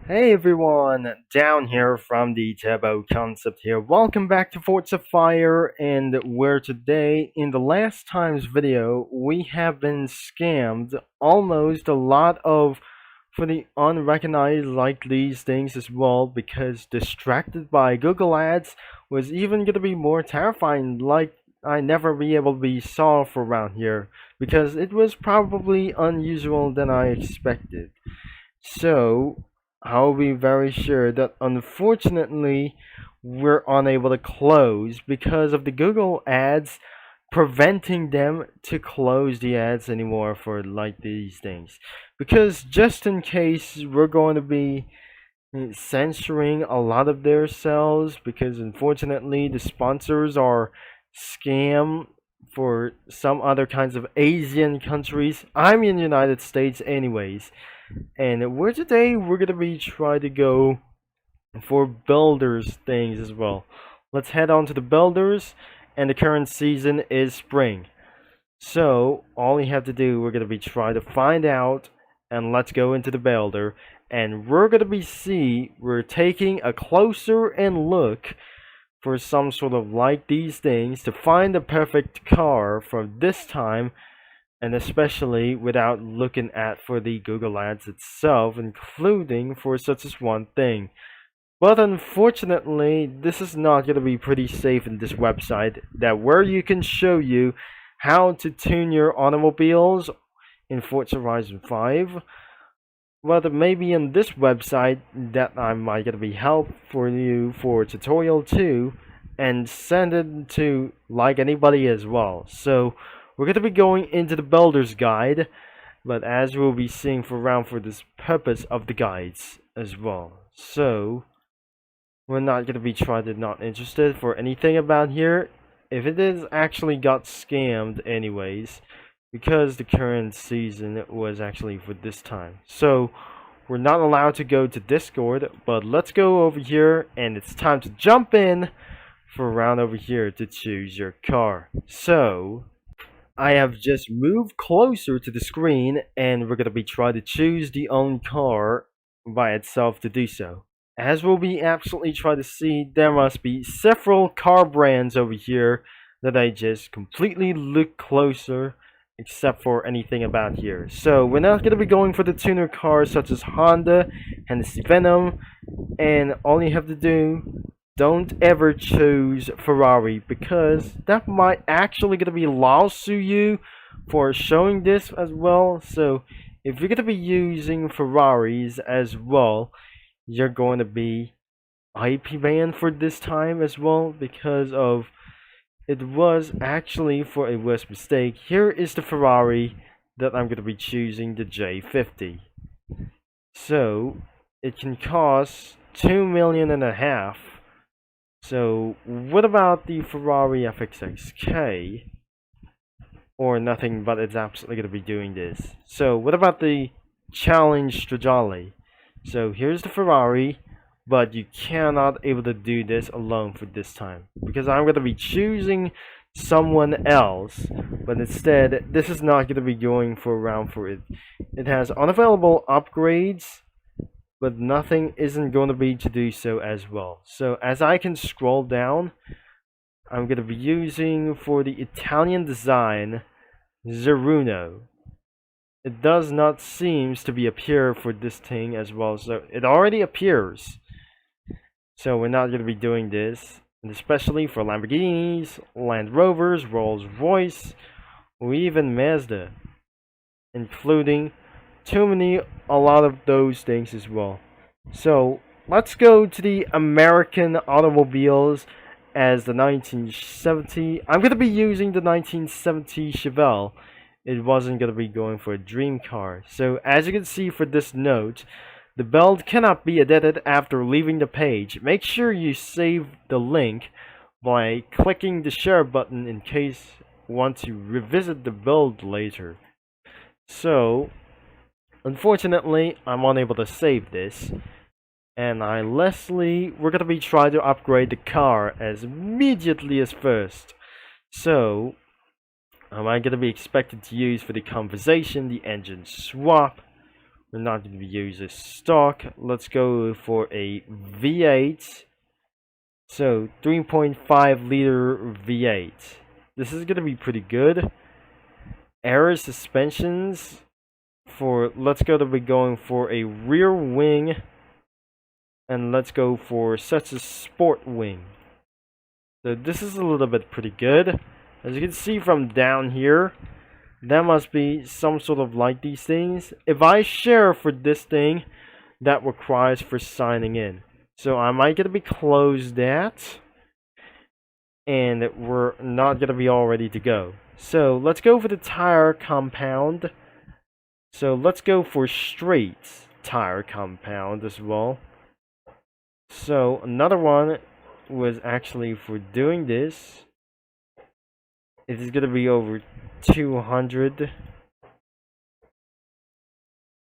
Hey everyone, down here from the Tabo Concept here. Welcome back to Forza Fire, and where today, in the last time's video, we have been scammed almost a lot of for the unrecognized like these things as well, because distracted by Google ads was even going to be more terrifying, like I never be able to be solved around here, because it was probably unusual than I expected. So, I'll be very sure that unfortunately we're unable to close because of the Google ads preventing them to close the ads anymore for like these things. Because just in case we're going to be censoring a lot of their sales, because unfortunately the sponsors are scam for some other kinds of Asian countries. I'm in the United States anyways, and we're gonna be trying to go for builders things as well. Let's head on to the builders, and the current season is spring. So all you have to do, we're gonna be trying to find out, and let's go into the builder, and we're taking a closer and look for some sort of like these things to find the perfect car for this time, and especially without looking at for the Google Ads itself, including for such as one thing. But unfortunately, this is not going to be pretty safe in this website, that where you can show you how to tune your automobiles in Forza Horizon 5. But maybe in this website that I might gonna be help for you for tutorial 2, and send it to like anybody as well. So we're gonna be going into the builder's guide, but as we'll be seeing for around for this purpose of the guides as well. So we're not gonna be trying to not interested for anything about here. If it is actually got scammed anyways, because the current season was actually for this time. So we're not allowed to go to Discord, but let's go over here, and it's time to jump in for a round over here to choose your car. So I have just moved closer to the screen, and we're gonna be trying to choose the own car by itself to do so. As we'll be absolutely trying to see, there must be several car brands over here that I just completely look closer, except for anything about here. So we're not going to be going for the tuner cars such as Honda and the Venom, and all you have to do, don't ever choose Ferrari, because that might actually going to be lawsuit you for showing this as well. So if you're going to be using Ferraris as well, you're going to be IP banned for this time as well, because of it was actually for a worse mistake. Here is the Ferrari that I'm going to be choosing, the J50. So it can cost 2.5 million. So what about the Ferrari FXXK? Or nothing, but it's absolutely going to be doing this. So what about the Challenge Stradiali? So here's the Ferrari, but you cannot able to do this alone for this time, because I'm going to be choosing someone else, but instead this is not going to be going for a round for it. It has unavailable upgrades, but nothing isn't going to be to do so as well. So as I can scroll down, I'm going to be using for the Italian design Zeruno. It does not seems to be appear for this thing as well, so it already appears. So we're not going to be doing this, and especially for Lamborghinis, Land Rovers, Rolls Royce, or even Mazda, including a lot of those things as well. So let's go to the American automobiles as the 1970. I'm going to be using the 1970 Chevelle. It wasn't going to be going for a dream car. So as you can see for this note, the build cannot be edited after leaving the page. Make sure you save the link by clicking the share button in case you want to revisit the build later. So unfortunately, I'm unable to save this. And we're going to be trying to upgrade the car as immediately as first. So am I going to be expected to use for the conversation, the engine swap, We're not going to use a stock. Let's go for a V8. So 3.5 liter V8. This is going to be pretty good. Air suspensions for, let's go to be going for a rear wing. And let's go for such a sport wing. So this is a little bit pretty good. As you can see from down here, that must be some sort of like these things. If I share for this thing, that requires for signing in. So I might get to be closed that. And we're not going to be all ready to go. So let's go for the tire compound. So let's go for straight tire compound as well. So another one was actually for doing this. It is going to be over 200.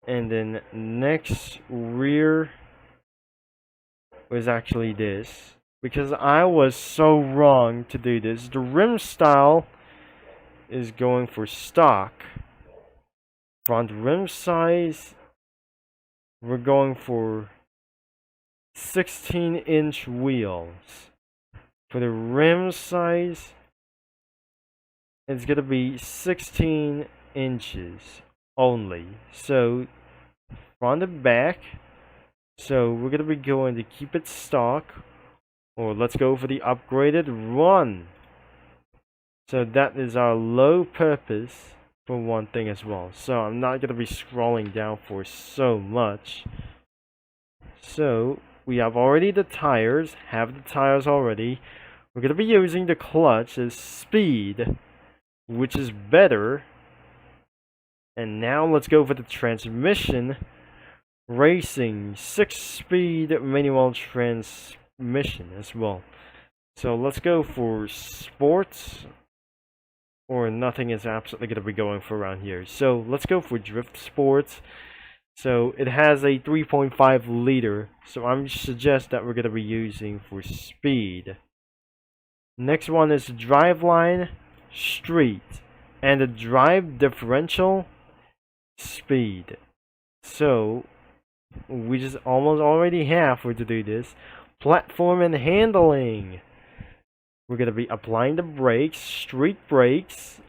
And then next rear was actually this. Because I was so wrong to do this. The rim style is going for stock. Front rim size, we're going for 16-inch wheels. For the rim size, it's going to be 16 inches only. So, front and back. So, we're going to be going to keep it stock. Or let's go for the upgraded run. So that is our low purpose for one thing as well. So I'm not going to be scrolling down for so much. So we have already the tires. Have the tires already. We're going to be using the clutch as speed, which is better. And now let's go for the transmission. Racing 6-speed manual transmission as well. So let's go for sports, or nothing is absolutely going to be going for around here. So let's go for drift sports. So it has a 3.5 liter. So I'm suggest that we're going to be using for speed. Next one is driveline street, and the drive differential speed. So we just almost already have for to do this. Platform and handling. We're going to be applying the brakes, street brakes,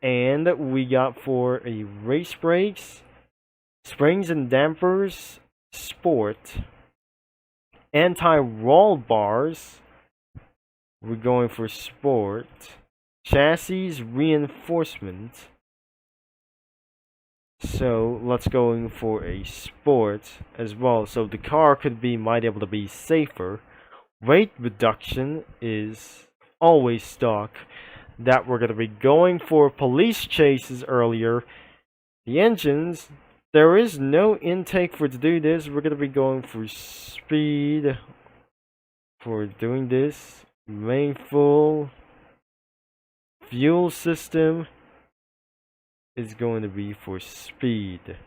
and we got for a race brakes, springs and dampers, sport, anti-roll bars. We're going for sport, chassis reinforcement. So let's go for a sport as well. So the car might be able to be safer. Weight reduction is always stock. That we're going to be going for police chases earlier. The engines, there is no intake for to do this. We're going to be going for speed for doing this. Main full. Fuel system is going to be for speed.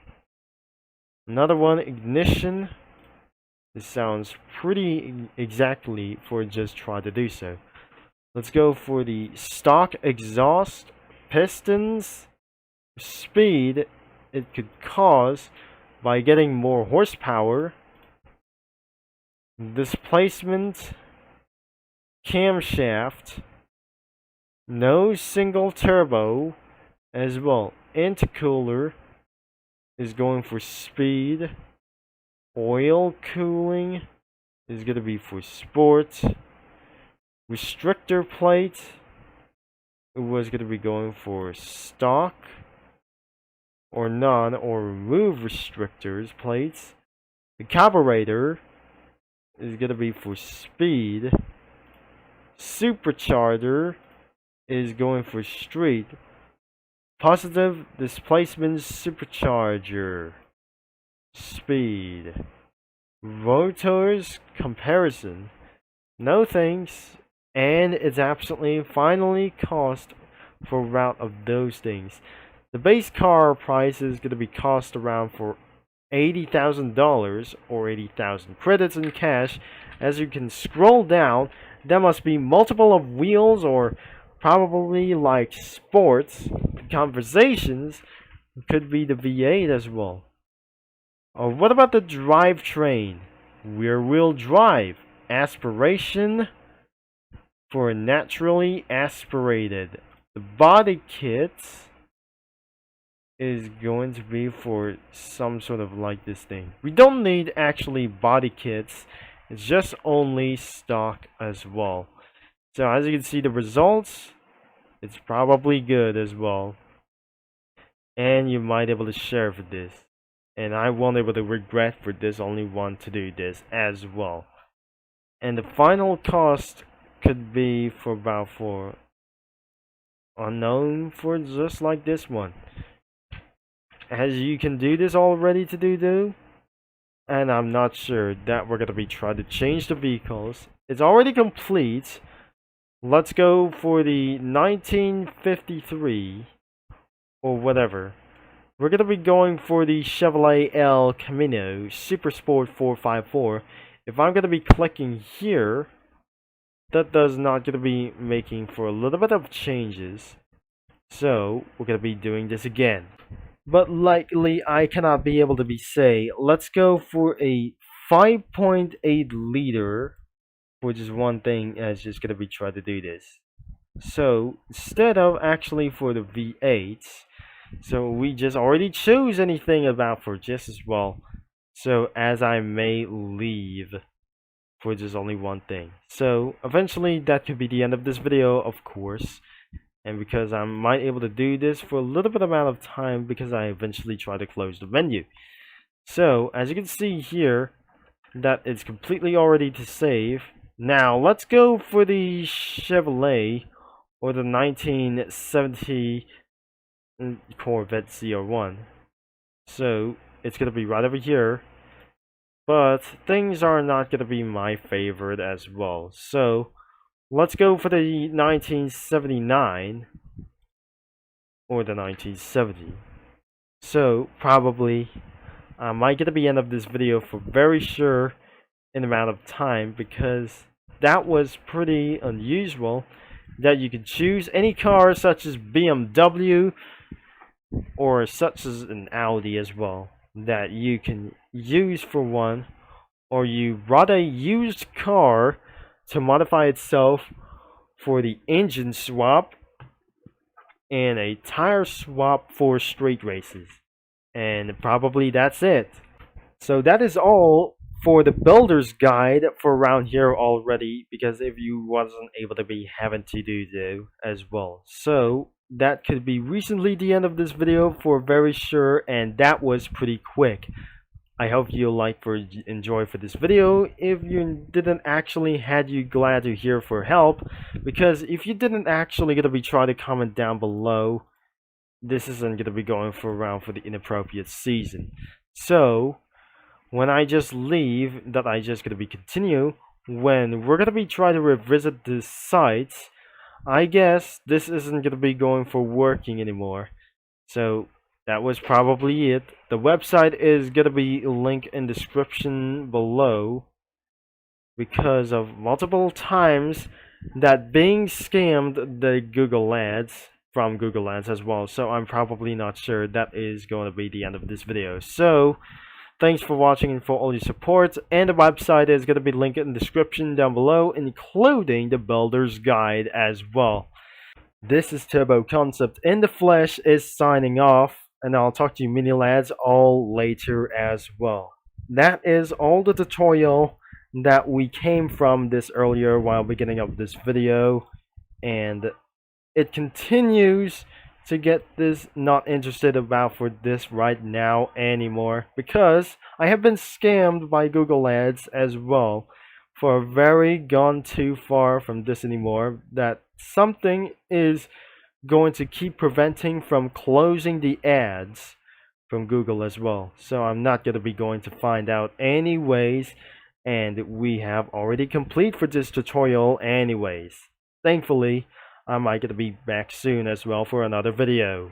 Another one, ignition. This sounds pretty exactly for just try to do so. Let's go for the stock exhaust, pistons, speed it could cause by getting more horsepower, displacement, camshaft, no single turbo as well. Intercooler is going for speed. Oil cooling is going to be for sport. Restrictor plate, it was going to be going for stock or none, or remove restrictors plates. The carburetor is going to be for speed. Supercharger is going for street. Positive displacement supercharger, speed. Rotors comparison, no thanks. And it's absolutely finally cost for route of those things. The base car price is going to be cost around for $80,000 or 80,000 credits in cash. As you can scroll down, there must be multiple of wheels, or probably like sports conversations. Could be the V8 as well. Or what about the drivetrain? Rear-wheel drive. Aspiration for naturally aspirated. The body kit is going to be for some sort of like this thing. We don't need actually body kits. It's just only stock as well. So as you can see the results, it's probably good as well. And you might be able to share for this. And I won't be able to regret for this only one to do this as well. And the final cost could be for about for unknown for just like this one. As you can do this already to do, and I'm not sure that we're gonna be trying to change the vehicles. It's already complete. Let's go for the 1953 or whatever. We're gonna be going for the Chevrolet El Camino Super Sport 454. If I'm gonna be clicking here, that does not gonna be making for a little bit of changes. So we're gonna be doing this again. But likely I cannot be able to be say, let's go for a 5.8 liter, which is one thing as just gonna be trying to do this. So instead of actually for the V8, so we just already chose anything about for just as well. So as I may leave for just only one thing. So eventually that could be the end of this video, of course. And because I might able to do this for a little bit amount of time because I eventually try to close the menu. So as you can see here, that it's completely already to save. Now let's go for the Chevrolet or the 1970 Corvette CR1. So it's gonna be right over here, but things are not gonna be my favorite as well. So let's go for the 1979 or the 1970. So probably I might get to the end of this video for very sure in amount of time because that was pretty unusual that you could choose any car such as BMW or such as an Audi as well that you can use for one, or you brought a used car to modify itself for the engine swap and a tire swap for street races. And probably that's it. So that is all for the builder's guide for around here already, because if you wasn't able to be having to do so as well. So that could be recently the end of this video for very sure, and that was pretty quick. I hope you enjoy for this video. If you didn't actually, had you glad to hear for help, because if you didn't actually gonna be trying to comment down below, this isn't gonna be going for around for the inappropriate season. So when I just leave, that I just gonna be continue when we're gonna be trying to revisit this site. I guess this isn't gonna be going for working anymore. So that was probably it. The website is gonna be linked in description below because of multiple times that being scammed the Google ads from Google ads as well. So I'm probably not sure that is going to be the end of this video. So thanks for watching and for all your support, and the website is going to be linked in the description down below, including the builder's guide as well. This is Turbo Concept in the flesh is signing off, and I'll talk to you mini lads all later as well. That is all the tutorial that we came from this earlier while beginning of this video, and it continues to get this not interested about for this right now anymore, because I have been scammed by Google ads as well for very gone too far from this anymore, that something is going to keep preventing from closing the ads from Google as well. So I'm not going to be going to find out anyways, and we have already complete for this tutorial anyways. Thankfully I might get to be back soon as well for another video.